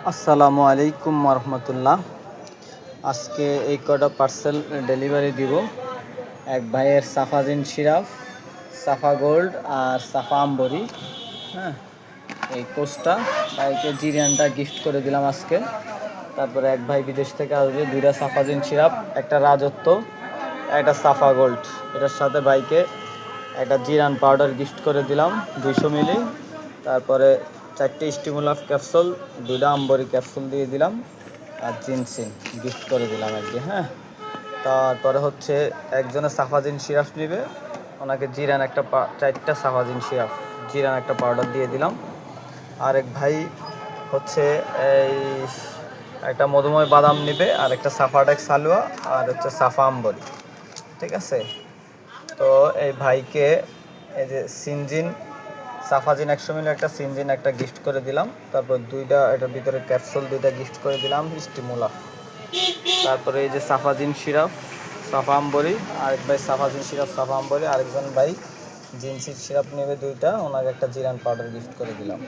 আসসালামু আলাইকুম রহমতুল্লাহ। আজকে এই কটা পার্সেল ডেলিভারি দিব। এক ভাইয়ের সাফাজিন সিরাপ, সাফা গোল্ড আর সাফা আম্বরি। হ্যাঁ, এই কোর্সটা ভাইকে জিরিয়ানটা গিফট করে দিলাম আজকে। তারপরে এক ভাই বিদেশ থেকে আসবে, 2টা সাফাজিন সিরাপ, একটা রাজত্ব, একটা সাফা গোল্ড। এটার সাথে ভাইকে একটা জিরান পাউডার গিফট করে দিলাম 200 মিলি। তারপরে 4টে স্টিমুলাস ক্যাপসুল, 2টা আম্বরি ক্যাপসুল দিয়ে দিলাম, আর জিনসিন গিফট করে দিলাম আর কি। হ্যাঁ, তারপরে হচ্ছে একজনের সাফাজিন সিরাপ নেবে, ওনাকে জিরান একটা 4টা সাফাজিন সিরাপ, জিরান একটা পাউডার দিয়ে দিলাম। আরেক ভাই হচ্ছে এই একটা মধুময় বাদাম নেবে, আর একটা সাফাডেক সালুয়া, আর হচ্ছে সাফা আম্বরি। ঠিক আছে, তো এই ভাইকে এই যে সিনজিন সাফাজিন 100 মিলি একটা, সিনজিন একটা গিফট করে দিলাম। তারপর 2টা এটার ভিতরে ক্যাপসুল 2টা গিফট করে দিলাম স্টিমুলা। তারপরে এই যে সাফাজিন সিরাপ, সাফা আম্বরি, আরেক ভাই সাফাজিন সিরাপ, সাফা আম্বরি, আরেকজন ভাই জিনসির সিরাপ নেবে 2টা, ওনাকে একটা জিরান পাউডার গিফট করে দিলাম।